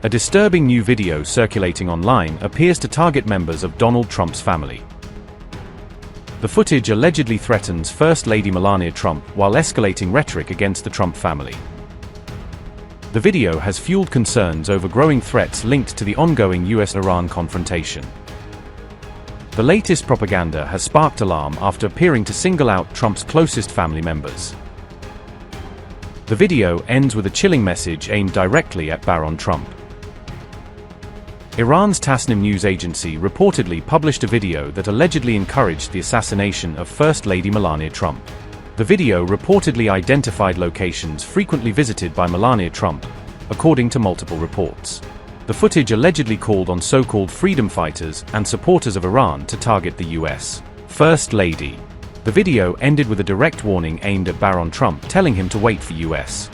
A disturbing new video circulating online appears to target members of Donald Trump's family. The footage allegedly threatens First Lady Melania Trump while escalating rhetoric against the Trump family. The video has fueled concerns over growing threats linked to the ongoing US-Iran confrontation. The latest propaganda has sparked alarm after appearing to single out Trump's closest family members. The video ends with a chilling message aimed directly at Barron Trump. Iran's Tasnim News Agency reportedly published a video that allegedly encouraged the assassination of First Lady Melania Trump. The video reportedly identified locations frequently visited by Melania Trump, according to multiple reports. The footage allegedly called on so-called freedom fighters and supporters of Iran to target the US First Lady. The video ended with a direct warning aimed at Barron Trump, telling him to wait for US.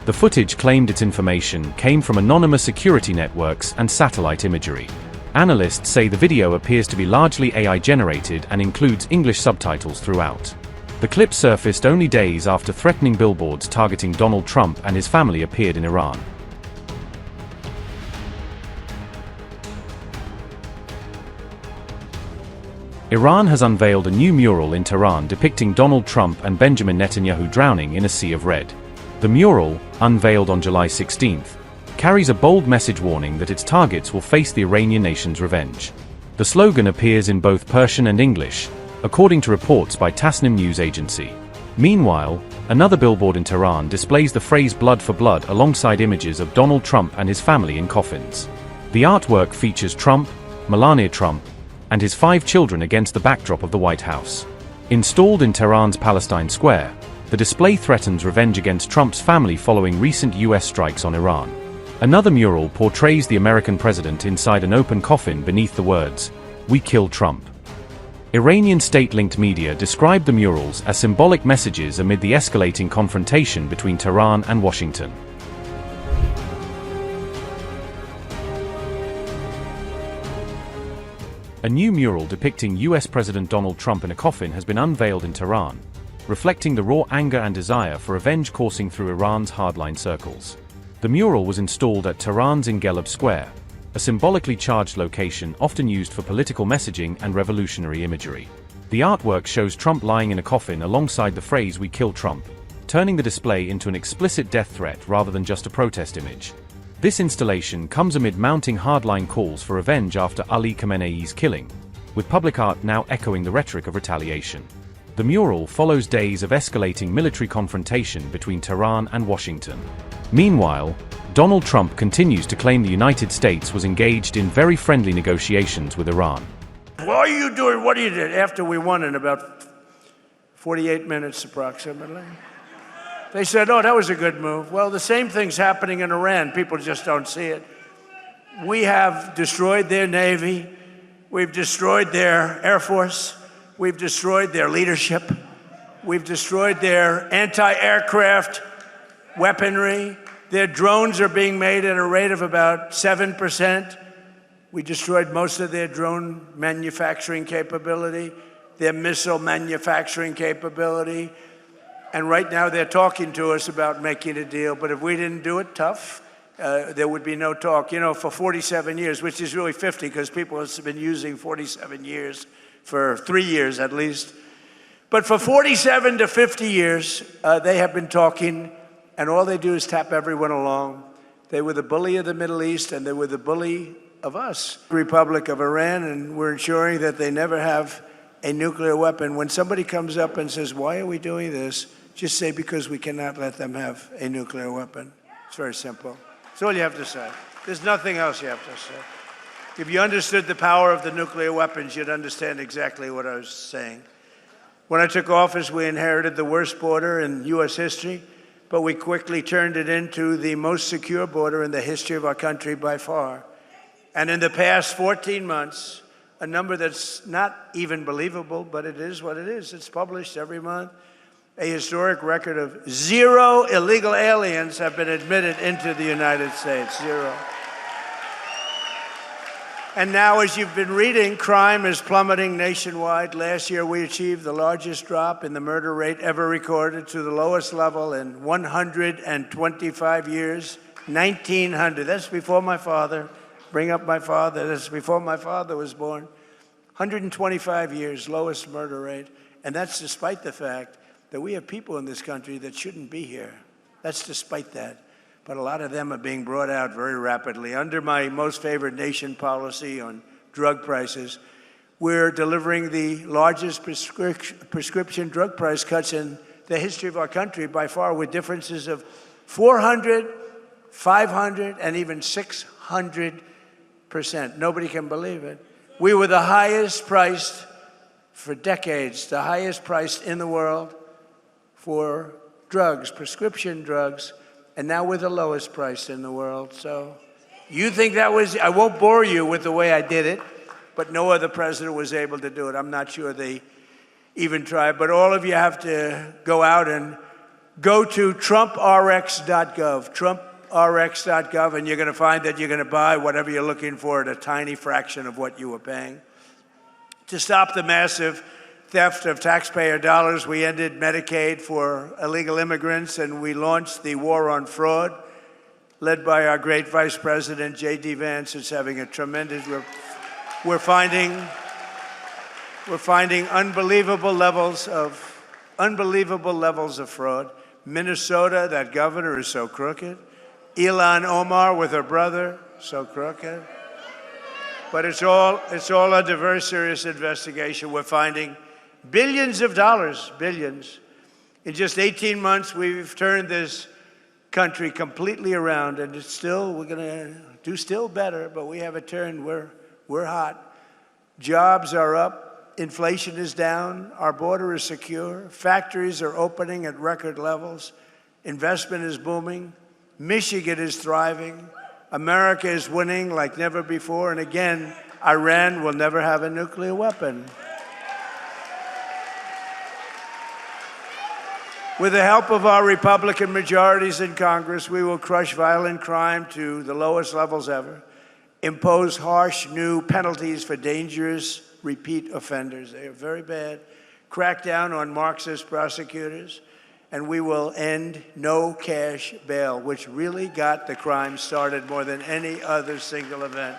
The footage claimed its information came from anonymous security networks and satellite imagery. Analysts say the video appears to be largely AI-generated and includes English subtitles throughout. The clip surfaced only days after threatening billboards targeting Donald Trump and his family appeared in Iran. Iran has unveiled a new mural in Tehran depicting Donald Trump and Benjamin Netanyahu drowning in a sea of red. The mural, unveiled on July 16, carries a bold message warning that its targets will face the Iranian nation's revenge. The slogan appears in both Persian and English, according to reports by Tasnim News Agency. Meanwhile, another billboard in Tehran displays the phrase "blood for blood" alongside images of Donald Trump and his family in coffins. The artwork features Trump, Melania Trump, and his 5 children against the backdrop of the White House. Installed in Tehran's Palestine Square, the display threatens revenge against Trump's family following recent US strikes on Iran. Another mural portrays the American president inside an open coffin beneath the words, "We kill Trump." Iranian state-linked media described the murals as symbolic messages amid the escalating confrontation between Tehran and Washington. A new mural depicting US President Donald Trump in a coffin has been unveiled in Tehran, reflecting the raw anger and desire for revenge coursing through Iran's hardline circles. The mural was installed at Tehran's Ingelab Square, a symbolically charged location often used for political messaging and revolutionary imagery. The artwork shows Trump lying in a coffin alongside the phrase "We kill Trump," turning the display into an explicit death threat rather than just a protest image. This installation comes amid mounting hardline calls for revenge after Ali Khamenei's killing, with public art now echoing the rhetoric of retaliation. The mural follows days of escalating military confrontation between Tehran and Washington. Meanwhile, Donald Trump continues to claim the United States was engaged in very friendly negotiations with Iran. What are you doing? What you did after we won in about 48 minutes approximately? They said, "Oh, that was a good move." Well, the same thing's happening in Iran. People just don't see it. We have destroyed their Navy. We've destroyed their Air Force. We've destroyed their leadership. We've destroyed their anti-aircraft weaponry. Their drones are being made at a rate of about 7%. We destroyed most of their drone manufacturing capability, their missile manufacturing capability. And right now they're talking to us about making a deal. But if we didn't do it tough, there would be no talk. You know, for 47 years, which is really 50 because people have been using 47 years for 3 years at least. But for 47 to 50 years, they have been talking, and all they do is tap everyone along. They were the bully of the Middle East, and they were the bully of us, the Republic of Iran, and we're ensuring that they never have a nuclear weapon. When somebody comes up and says, "Why are we doing this?" just say, "Because we cannot let them have a nuclear weapon." It's very simple. That's all you have to say. There's nothing else you have to say. If you understood the power of the nuclear weapons, you'd understand exactly what I was saying. When I took office, we inherited the worst border in U.S. history, but we quickly turned it into the most secure border in the history of our country by far. And in the past 14 months, a number that's not even believable, but it is what it is. It's published every month. A historic record of 0 illegal aliens have been admitted into the United States. 0. And now, as you've been reading, crime is plummeting nationwide. Last year, we achieved the largest drop in the murder rate ever recorded to the lowest level in 125 years. 1900. That's before my father. Bring up my father. That's before my father was born. 125 years, lowest murder rate. And that's despite the fact that we have people in this country that shouldn't be here. That's despite that. But a lot of them are being brought out very rapidly. Under my most favored nation policy on drug prices, we're delivering the largest prescription drug price cuts in the history of our country by far, with differences of 400, 500, and even 600%. Nobody can believe it. We were the highest priced for decades, the highest priced in the world for drugs, prescription drugs, and now we're the lowest priced in the world. So you think that was, I won't bore you with the way I did it, but no other president was able to do it. I'm not sure they even tried, but all of you have to go out and go to trumprx.gov, trumprx.gov, and you're going to find that you're going to buy whatever you're looking for at a tiny fraction of what you were paying. To stop the massive theft of taxpayer dollars, we ended Medicaid for illegal immigrants, and we launched the war on fraud, led by our great Vice President, J.D. Vance. It's having a tremendous, we're finding unbelievable levels of fraud. Minnesota, that governor is so crooked. Ilhan Omar with her brother, so crooked. But it's all under very serious investigation. We're finding billions of dollars, billions. In just 18 months, we've turned this country completely around, and it's still, we're going to do still better, but we have a turn. We're hot. Jobs are up. Inflation is down. Our border is secure. Factories are opening at record levels. Investment is booming. Michigan is thriving. America is winning like never before. And again, Iran will never have a nuclear weapon. With the help of our Republican majorities in Congress, we will crush violent crime to the lowest levels ever, impose harsh new penalties for dangerous repeat offenders. They are very bad. Crack down on Marxist prosecutors, and we will end no cash bail, which really got the crime started more than any other single event.